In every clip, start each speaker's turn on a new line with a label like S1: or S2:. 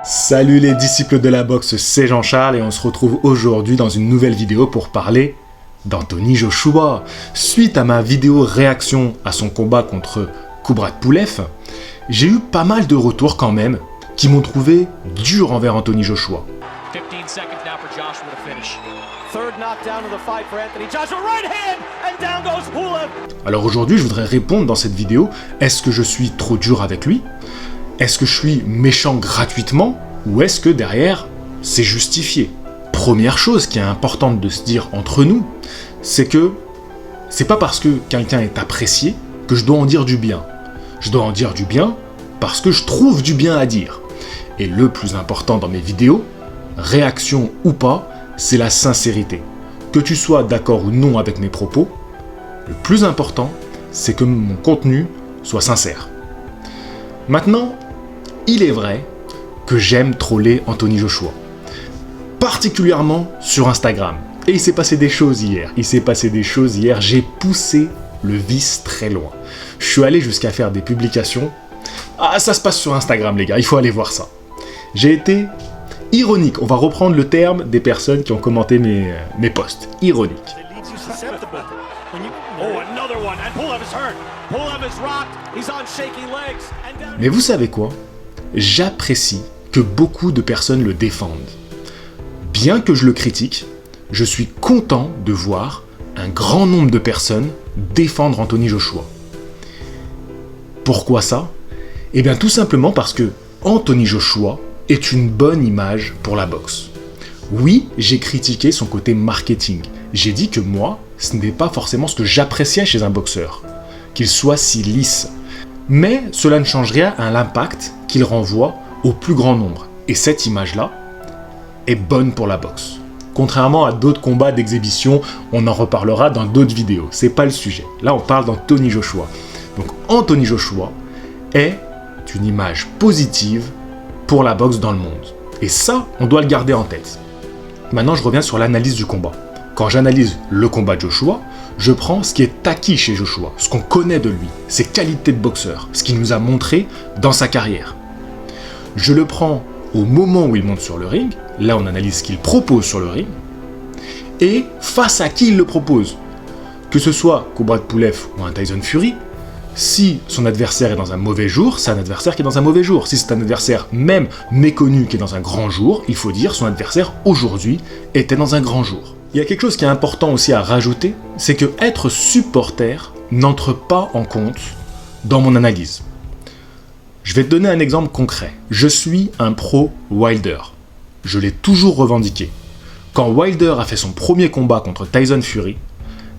S1: Salut les disciples de la boxe, c'est Jean-Charles et on se retrouve aujourd'hui dans une nouvelle vidéo pour parler d'Anthony Joshua. Suite à ma vidéo réaction à son combat contre Kubratpulev, j'ai eu pas mal de retours quand même qui m'ont trouvé dur envers Anthony Joshua.
S2: 15 seconds now for Joshua to finish. Third knockdown of the fight for Anthony Joshua. Right hand and down goes Pulev.
S1: Alors aujourd'hui, je voudrais répondre dans cette vidéo, est-ce que je suis trop dur avec lui ? Est-ce que je suis méchant gratuitement ? Ou est-ce que derrière, c'est justifié ? Première chose qui est importante de se dire entre nous, c'est que c'est pas parce que quelqu'un est apprécié que je dois en dire du bien. Je dois en dire du bien parce que je trouve du bien à dire. Et le plus important dans mes vidéos, réaction ou pas, c'est la sincérité. Que tu sois d'accord ou non avec mes propos, le plus important, c'est que mon contenu soit sincère. Maintenant, il est vrai que j'aime troller Anthony Joshua, particulièrement sur Instagram. Et il s'est passé des choses hier. J'ai poussé le vice très loin. Je suis allé jusqu'à faire des publications. Ah, ça se passe sur Instagram, les gars, il faut aller voir ça. J'ai été ironique. On va reprendre le terme des personnes qui ont commenté mes posts. Ironique. Mais vous savez quoi ? J'apprécie que beaucoup de personnes le défendent. Bien que je le critique, je suis content de voir un grand nombre de personnes défendre Anthony Joshua. Pourquoi ça ? Eh bien tout simplement parce que Anthony Joshua est une bonne image pour la boxe. Oui, j'ai critiqué son côté marketing. J'ai dit que moi, ce n'est pas forcément ce que j'appréciais chez un boxeur, qu'il soit si lisse. Mais cela ne change rien à l'impact qu'il renvoie au plus grand nombre. Et cette image-là est bonne pour la boxe. Contrairement à d'autres combats d'exhibition, on en reparlera dans d'autres vidéos. C'est pas le sujet. Là, on parle d'Anthony Joshua. Donc, Anthony Joshua est une image positive pour la boxe dans le monde. Et ça, on doit le garder en tête. Maintenant, je reviens sur l'analyse du combat. Quand j'analyse le combat de Joshua, je prends ce qui est acquis chez Joshua, ce qu'on connaît de lui, ses qualités de boxeur, ce qu'il nous a montré dans sa carrière. Je le prends au moment où il monte sur le ring, là on analyse ce qu'il propose sur le ring, et face à qui il le propose. Que ce soit Kubratpulev ou un Tyson Fury, si son adversaire est dans un mauvais jour, c'est un adversaire qui est dans un mauvais jour. Si c'est un adversaire même méconnu qui est dans un grand jour, il faut dire son adversaire aujourd'hui était dans un grand jour. Il y a quelque chose qui est important aussi à rajouter, c'est que être supporter n'entre pas en compte dans mon analyse. Je vais te donner un exemple concret. Je suis un pro Wilder. Je l'ai toujours revendiqué. Quand Wilder a fait son premier combat contre Tyson Fury,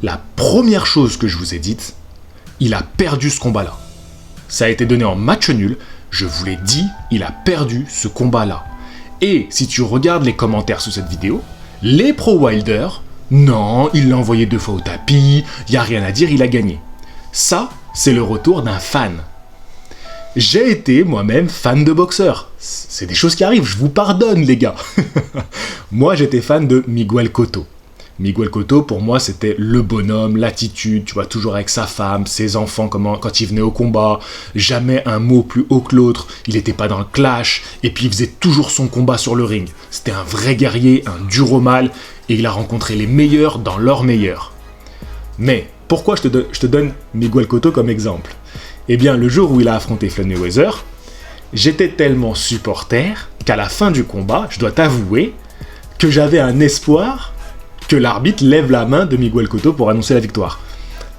S1: la première chose que je vous ai dite, il a perdu ce combat-là. Ça a été donné en match nul, je vous l'ai dit, il a perdu ce combat-là. Et si tu regardes les commentaires sous cette vidéo, les pro-Wilder, non, il l'a envoyé 2 fois au tapis, il n'y a rien à dire, il a gagné. Ça, c'est le retour d'un fan. J'ai été moi-même fan de boxeur. C'est des choses qui arrivent, je vous pardonne les gars. Moi, j'étais fan de Miguel Cotto. Miguel Cotto, pour moi, c'était le bonhomme, l'attitude, tu vois, toujours avec sa femme, ses enfants, quand il venait au combat, jamais un mot plus haut que l'autre, il n'était pas dans le clash, et puis il faisait toujours son combat sur le ring. C'était un vrai guerrier, un dur au mal, et il a rencontré les meilleurs dans leurs meilleurs. Mais, pourquoi je te donne Miguel Cotto comme exemple ? Eh bien, le jour où il a affronté Floyd Mayweather, j'étais tellement supporter qu'à la fin du combat, je dois t'avouer que j'avais un espoir que l'arbitre lève la main de Miguel Cotto pour annoncer la victoire.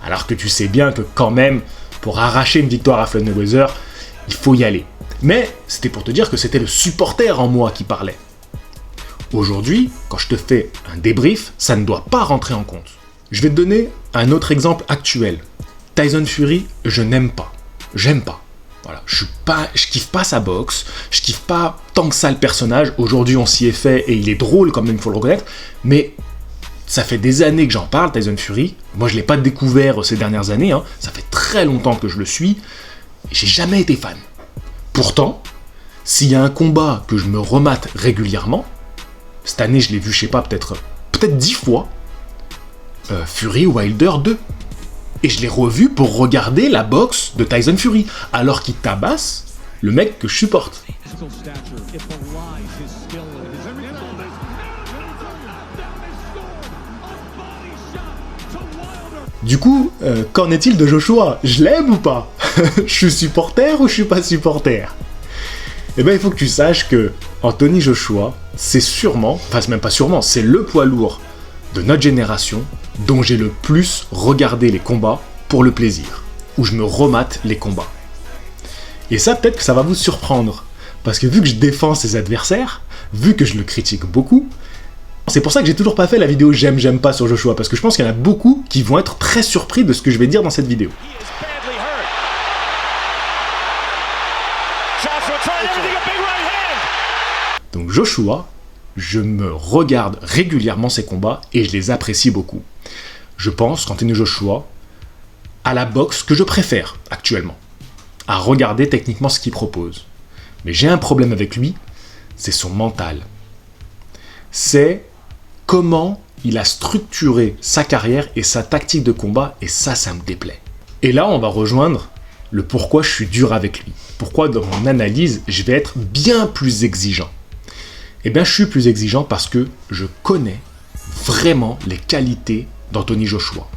S1: Alors que tu sais bien que quand même, pour arracher une victoire à Floyd Mayweather, il faut y aller. Mais c'était pour te dire que c'était le supporter en moi qui parlait. Aujourd'hui, quand je te fais un débrief, ça ne doit pas rentrer en compte. Je vais te donner un autre exemple actuel. Tyson Fury, je n'aime pas. J'aime pas. Voilà, je kiffe pas sa boxe, je kiffe pas tant que ça le personnage. Aujourd'hui, on s'y est fait et il est drôle quand même, il faut le reconnaître. Mais ça fait des années que j'en parle, Tyson Fury. Moi, je ne l'ai pas découvert ces dernières années. Ça fait très longtemps que je le suis. J'ai jamais été fan. Pourtant, s'il y a un combat que je me remate régulièrement, cette année, je l'ai vu, je sais pas, peut-être 10 fois, Fury Wilder 2. Et je l'ai revu pour regarder la boxe de Tyson Fury, alors qu'il tabasse le mec que je supporte. Du coup, qu'en est-il de Joshua? Je l'aime ou pas? Je suis supporter ou je suis pas supporter? Eh ben, il faut que tu saches que Anthony Joshua, c'est sûrement, enfin c'est même pas sûrement, c'est le poids lourd de notre génération dont j'ai le plus regardé les combats pour le plaisir, où je me remate les combats. Et ça, peut-être que ça va vous surprendre, parce que vu que je défends ses adversaires, vu que je le critique beaucoup, c'est pour ça que j'ai toujours pas fait la vidéo j'aime pas sur Joshua, parce que je pense qu'il y en a beaucoup qui vont être très surpris de ce que je vais dire dans cette vidéo. Donc Joshua, je me regarde régulièrement ses combats et je les apprécie beaucoup. Je pense qu'Anthony Joshua a la boxe que je préfère actuellement, à regarder techniquement ce qu'il propose. Mais j'ai un problème avec lui, c'est son mental. C'est comment il a structuré sa carrière et sa tactique de combat, et ça me déplaît. Et là, on va rejoindre le pourquoi je suis dur avec lui. Pourquoi dans mon analyse, je vais être bien plus exigeant. Eh bien, je suis plus exigeant parce que je connais vraiment les qualités d'Anthony Joshua.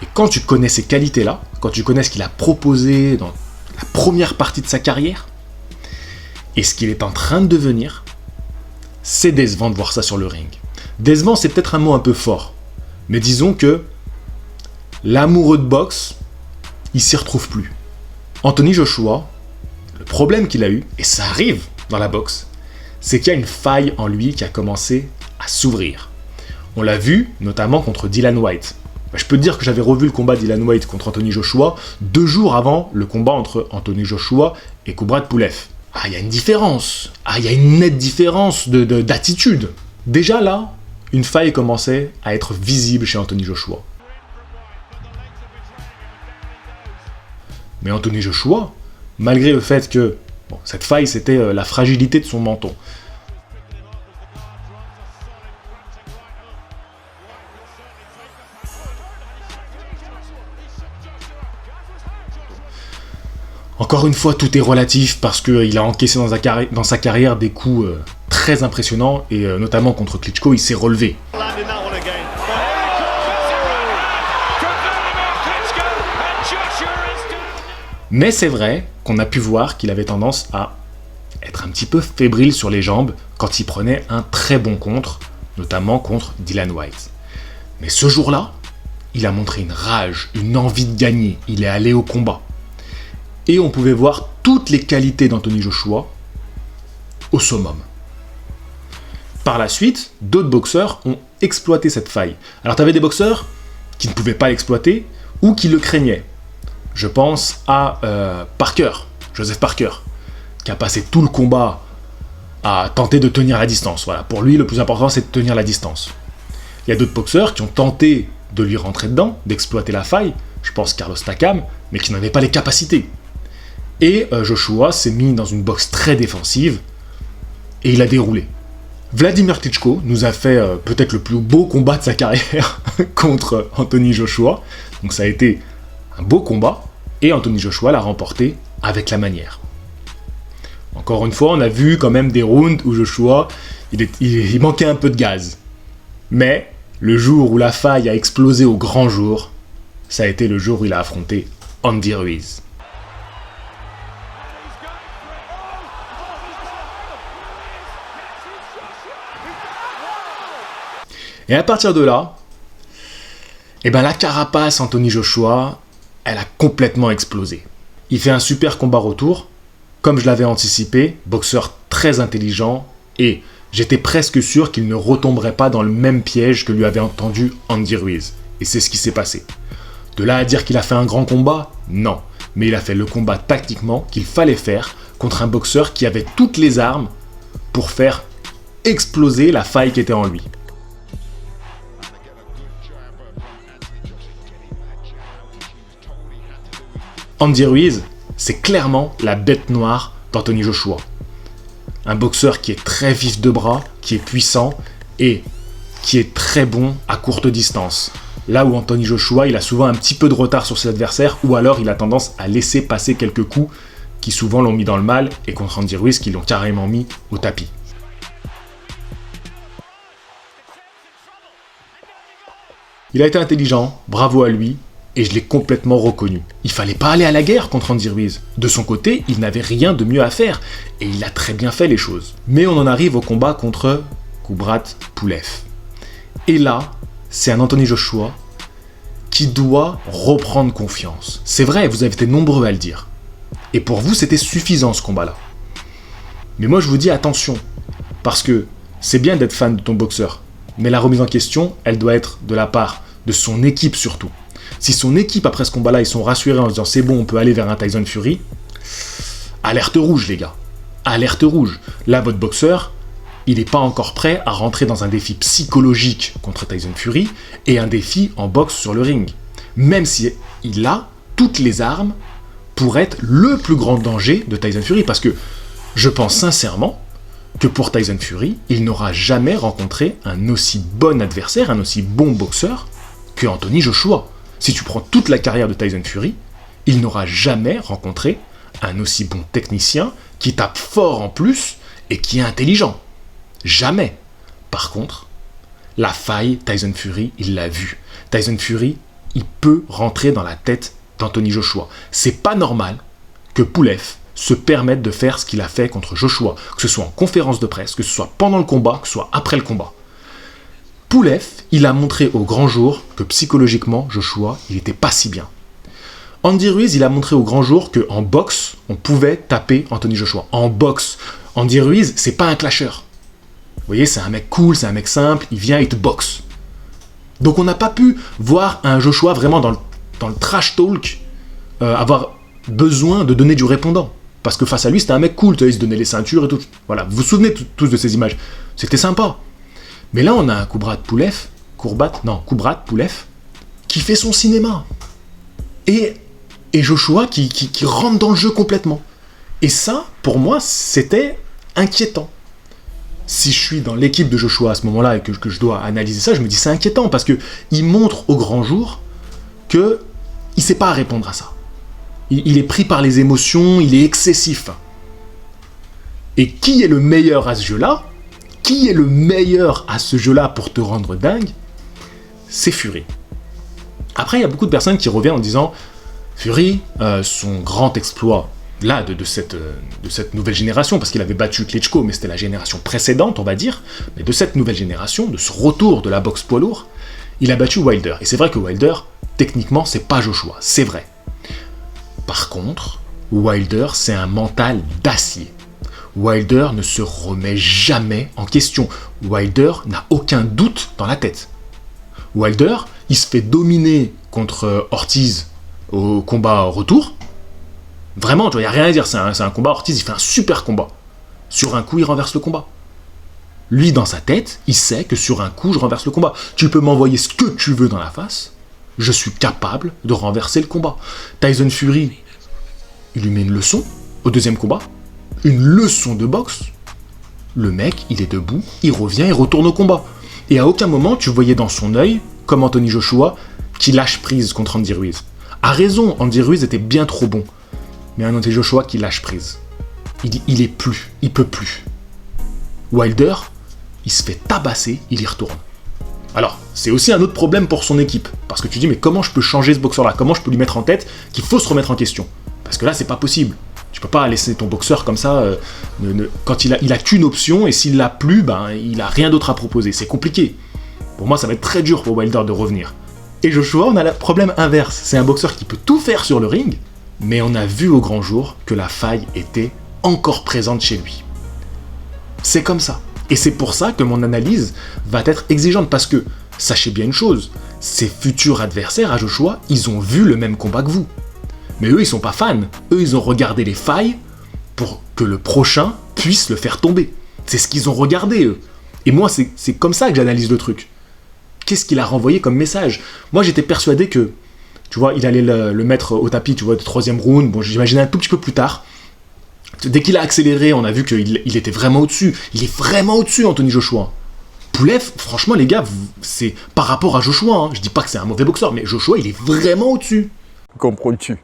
S1: Et quand tu connais ces qualités-là, quand tu connais ce qu'il a proposé dans la première partie de sa carrière, et ce qu'il est en train de devenir, c'est décevant de voir ça sur le ring. Décevant, c'est peut-être un mot un peu fort, mais disons que l'amoureux de boxe, il s'y retrouve plus. Anthony Joshua, le problème qu'il a eu, et ça arrive dans la boxe, c'est qu'il y a une faille en lui qui a commencé à s'ouvrir. On l'a vu notamment contre Dillian Whyte. Je peux te dire que j'avais revu le combat Dillian Whyte contre Anthony Joshua 2 jours avant le combat entre Anthony Joshua et Kubrat Pulev. Ah, il y a une différence. Ah, il y a une nette différence d'attitude. Déjà là, une faille commençait à être visible chez Anthony Joshua. Mais Anthony Joshua, malgré le fait que cette faille, c'était la fragilité de son menton. Encore une fois, tout est relatif parce qu'il a encaissé dans sa carrière des coups très impressionnants et notamment contre Klitschko, il s'est relevé. Mais c'est vrai qu'on a pu voir qu'il avait tendance à être un petit peu fébrile sur les jambes quand il prenait un très bon contre, notamment contre Dillian Whyte. Mais ce jour-là, il a montré une rage, une envie de gagner, il est allé au combat. Et on pouvait voir toutes les qualités d'Anthony Joshua au summum. Par la suite, d'autres boxeurs ont exploité cette faille. Alors tu avais des boxeurs qui ne pouvaient pas l'exploiter ou qui le craignaient. Je pense à Joseph Parker, qui a passé tout le combat à tenter de tenir la distance. Voilà. Pour lui, le plus important, c'est de tenir la distance. Il y a d'autres boxeurs qui ont tenté de lui rentrer dedans, d'exploiter la faille. Je pense Carlos Takam, mais qui n'avaient pas les capacités. Et Joshua s'est mis dans une boxe très défensive et il a déroulé. Vladimir Klitschko nous a fait peut-être le plus beau combat de sa carrière contre Anthony Joshua. Donc ça a été un beau combat et Anthony Joshua l'a remporté avec la manière. Encore une fois, on a vu quand même des rounds où Joshua, il manquait un peu de gaz. Mais le jour où la faille a explosé au grand jour, ça a été le jour où il a affronté Andy Ruiz. Et à partir de là, la carapace Anthony Joshua, elle a complètement explosé. Il fait un super combat retour, comme je l'avais anticipé, boxeur très intelligent, et j'étais presque sûr qu'il ne retomberait pas dans le même piège que lui avait entendu Andy Ruiz. Et c'est ce qui s'est passé. De là à dire qu'il a fait un grand combat, non. Mais il a fait le combat tactiquement qu'il fallait faire contre un boxeur qui avait toutes les armes pour faire exploser la faille qui était en lui. Andy Ruiz, c'est clairement la bête noire d'Anthony Joshua. Un boxeur qui est très vif de bras, qui est puissant et qui est très bon à courte distance. Là où Anthony Joshua, il a souvent un petit peu de retard sur ses adversaires, ou alors il a tendance à laisser passer quelques coups qui souvent l'ont mis dans le mal, et contre Andy Ruiz, qui l'ont carrément mis au tapis. Il a été intelligent, bravo à lui, et je l'ai complètement reconnu. Il fallait pas aller à la guerre contre Andy Ruiz. De son côté, il n'avait rien de mieux à faire, et il a très bien fait les choses. Mais on en arrive au combat contre Kubrat Pulev. Et là, c'est un Anthony Joshua qui doit reprendre confiance. C'est vrai, vous avez été nombreux à le dire. Et pour vous, c'était suffisant ce combat-là. Mais moi, je vous dis attention, parce que c'est bien d'être fan de ton boxeur, mais la remise en question, elle doit être de la part de son équipe surtout. Si son équipe, après ce combat-là, ils sont rassurés en se disant c'est bon, on peut aller vers un Tyson Fury, alerte rouge, les gars. Alerte rouge. Là, votre boxeur, il n'est pas encore prêt à rentrer dans un défi psychologique contre Tyson Fury et un défi en boxe sur le ring. Même si il a toutes les armes pour être le plus grand danger de Tyson Fury. Parce que je pense sincèrement que pour Tyson Fury, il n'aura jamais rencontré un aussi bon adversaire, un aussi bon boxeur que Anthony Joshua. Si tu prends toute la carrière de Tyson Fury, il n'aura jamais rencontré un aussi bon technicien qui tape fort en plus et qui est intelligent. Jamais. Par contre, la faille, Tyson Fury, il l'a vu. Tyson Fury, il peut rentrer dans la tête d'Anthony Joshua. C'est pas normal que Pulev se permette de faire ce qu'il a fait contre Joshua, que ce soit en conférence de presse, que ce soit pendant le combat, que ce soit après le combat. Pulev, il a montré au grand jour que psychologiquement, Joshua, il était pas si bien. Andy Ruiz, il a montré au grand jour qu'en boxe, on pouvait taper Anthony Joshua. En boxe, Andy Ruiz, c'est pas un clasher. Vous voyez, c'est un mec cool, c'est un mec simple, il vient, il te boxe. Donc on n'a pas pu voir un Joshua vraiment dans le trash talk, avoir besoin de donner du répondant. Parce que face à lui, c'était un mec cool, il se donnait les ceintures et tout. Voilà, vous vous souvenez tous de ces images. C'était sympa. Mais là, on a un Kubrat Pulev, qui fait son cinéma. Et Joshua qui rentre dans le jeu complètement. Et ça, pour moi, c'était inquiétant. Si je suis dans l'équipe de Joshua à ce moment-là et que je dois analyser ça, je me dis c'est inquiétant parce qu'il montre au grand jour qu'il ne sait pas répondre à ça. Il est pris par les émotions, il est excessif. Et qui est le meilleur à ce jeu-là ? Qui est le meilleur à ce jeu-là pour te rendre dingue ? C'est Fury. Après, il y a beaucoup de personnes qui reviennent en disant Fury, son grand exploit là de cette nouvelle génération, parce qu'il avait battu Klitschko, mais c'était la génération précédente, on va dire, mais de cette nouvelle génération, de ce retour de la boxe poids lourd, il a battu Wilder. Et c'est vrai que Wilder, techniquement, c'est pas Joshua, c'est vrai. Par contre, Wilder, c'est un mental d'acier. Wilder ne se remet jamais en question. Wilder n'a aucun doute dans la tête. Wilder, il se fait dominer contre Ortiz au combat retour. Vraiment, il n'y a rien à dire, c'est un combat. Ortiz, il fait un super combat. Sur un coup, il renverse le combat. Lui, dans sa tête, il sait que sur un coup, je renverse le combat. Tu peux m'envoyer ce que tu veux dans la face, je suis capable de renverser le combat. Tyson Fury, il lui met une leçon au deuxième combat. Une leçon de boxe. Le mec, il est debout, il revient, il retourne au combat. Et à aucun moment, tu voyais dans son œil, comme Anthony Joshua, qui lâche prise contre Andy Ruiz. A raison, Andy Ruiz était bien trop bon. Mais un Anthony Joshua qui lâche prise. Il est plus, il peut plus. Wilder, il se fait tabasser, il y retourne. Alors, c'est aussi un autre problème pour son équipe. Parce que tu dis, mais comment je peux changer ce boxeur-là ? Comment je peux lui mettre en tête qu'il faut se remettre en question ? Parce que là, c'est pas possible. Tu peux pas laisser ton boxeur comme ça, quand il a qu'une option, et s'il l'a plus, il a rien d'autre à proposer. C'est compliqué. Pour moi, ça va être très dur pour Wilder de revenir. Et Joshua, on a le problème inverse. C'est un boxeur qui peut tout faire sur le ring, mais on a vu au grand jour que la faille était encore présente chez lui. C'est comme ça. Et c'est pour ça que mon analyse va être exigeante, parce que, sachez bien une chose, ses futurs adversaires à Joshua, ils ont vu le même combat que vous. Mais eux, ils sont pas fans. Eux, ils ont regardé les failles pour que le prochain puisse le faire tomber. C'est ce qu'ils ont regardé, eux. Et moi, c'est comme ça que j'analyse le truc. Qu'est-ce qu'il a renvoyé comme message ? Moi, j'étais persuadé que, tu vois, il allait le mettre au tapis, tu vois, de troisième round. Bon, j'imaginais un tout petit peu plus tard. Dès qu'il a accéléré, on a vu qu'il était vraiment au-dessus. Il est vraiment au-dessus, Anthony Joshua. Pulev, franchement les gars, c'est par rapport à Joshua, hein, je dis pas que c'est un mauvais boxeur, mais Joshua il est vraiment au-dessus.
S3: Comprends-tu?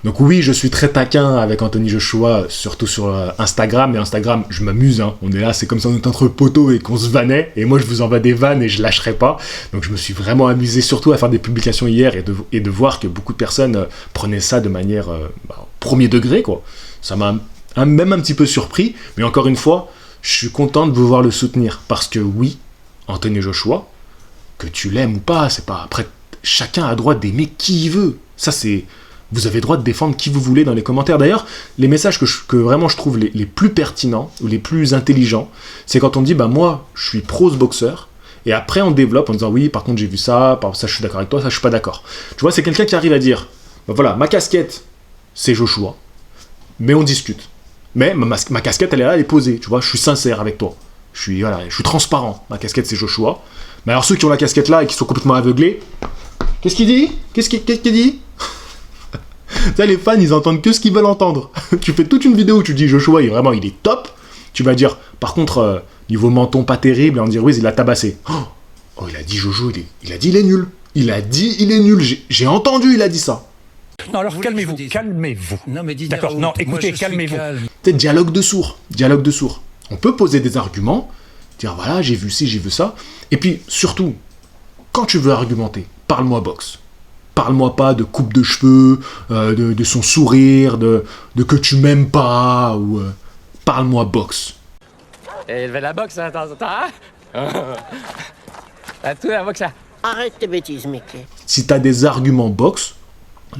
S1: Donc oui, je suis très taquin avec Anthony Joshua, surtout sur Instagram. Mais Instagram, je m'amuse, hein. On est là, c'est comme si on était entre poteaux et qu'on se vannait. Et moi, je vous envoie des vannes et je lâcherai pas. Donc je me suis vraiment amusé, surtout à faire des publications hier et de voir que beaucoup de personnes prenaient ça de manière premier degré, quoi. Ça m'a même un petit peu surpris. Mais encore une fois, je suis content de pouvoir le soutenir. Parce que oui, Anthony Joshua, que tu l'aimes ou pas, c'est pas... Après, chacun a droit d'aimer qui il veut. Ça, c'est... Vous avez le droit de défendre qui vous voulez dans les commentaires. D'ailleurs, les messages que vraiment je trouve les plus pertinents ou les plus intelligents, c'est quand on dit moi, je suis pro ce boxeur, et après on développe en disant oui, par contre j'ai vu ça, ça je suis d'accord avec toi, ça je suis pas d'accord. Tu vois, c'est quelqu'un qui arrive à dire voilà, ma casquette, c'est Joshua, mais on discute. Mais ma casquette, elle est là, elle est posée, tu vois, je suis sincère avec toi. Je suis transparent, ma casquette c'est Joshua. Mais alors ceux qui ont la casquette là et qui sont complètement aveuglés, qu'est-ce qu'il dit ? Qu'est-ce qu'il dit ? Ça, les fans, ils entendent que ce qu'ils veulent entendre. Tu fais toute une vidéo où tu dis Joshua, il est top. Tu vas dire, par contre, niveau menton pas terrible, et on dire oui, il a tabassé. Oh, il a dit Jojo, il a dit il est nul. Il a dit il est nul. J'ai entendu, il a dit ça.
S4: Non, alors calmez-vous, calmez-vous.
S5: Non, mais dis
S4: d'accord, non, écoutez, calmez-vous.
S1: C'est dialogue de sourds. Dialogue de sourds. On peut poser des arguments, dire voilà, j'ai vu ci, j'ai vu ça. Et puis, surtout, quand tu veux argumenter, parle-moi boxe. Parle-moi pas de coupe de cheveux, de son sourire, de que tu m'aimes pas, ou... parle-moi boxe.
S6: Et il fait la boxe hein, de temps en temps, hein? À tout la boxe, hein?
S5: Arrête tes bêtises, Mickey.
S1: Si t'as des arguments boxe,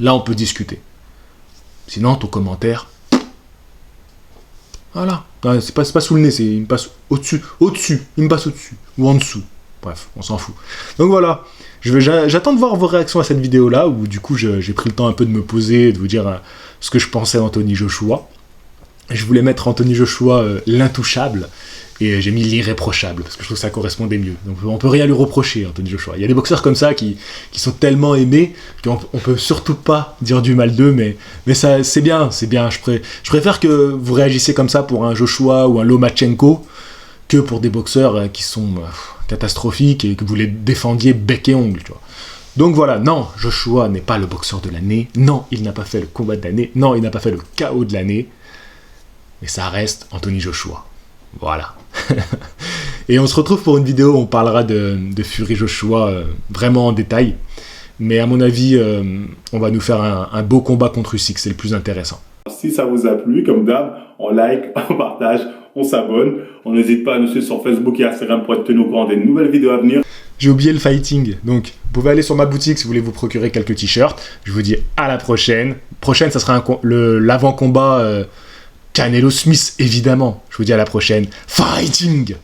S1: là on peut discuter. Sinon, ton commentaire... Voilà. Non, c'est pas sous le nez, il me passe au-dessus. Il me passe au-dessus. Ou en dessous. Bref, on s'en fout. Donc voilà. J'attends de voir vos réactions à cette vidéo-là, où du coup j'ai pris le temps un peu de me poser, de vous dire ce que je pensais d'Anthony Joshua. Je voulais mettre Anthony Joshua l'intouchable, et j'ai mis l'irréprochable, parce que je trouve que ça correspondait mieux. Donc on peut rien lui reprocher, Anthony Joshua. Il y a des boxeurs comme ça qui sont tellement aimés qu'on peut surtout pas dire du mal d'eux, mais ça, c'est bien. Je préfère que vous réagissiez comme ça pour un Joshua ou un Lomachenko, que pour des boxeurs qui sont... catastrophique et que vous les défendiez bec et ongle, tu vois. Donc voilà, non, Joshua n'est pas le boxeur de l'année, non, il n'a pas fait le combat de l'année, non, il n'a pas fait le KO de l'année, mais ça reste Anthony Joshua. Voilà. Et on se retrouve pour une vidéo où on parlera de Fury Joshua vraiment en détail, mais à mon avis, on va nous faire un beau combat contre Usyk, c'est le plus intéressant.
S7: Si ça vous a plu, comme d'hab, on like, on partage, on s'abonne. On n'hésite pas à nous suivre sur Facebook et Instagram pour être tenu au courant des nouvelles vidéos à venir.
S1: J'ai oublié le fighting, donc vous pouvez aller sur ma boutique si vous voulez vous procurer quelques t-shirts. Je vous dis à la prochaine. Prochaine, ça sera l'avant-combat Canelo Smith, évidemment. Je vous dis à la prochaine. Fighting!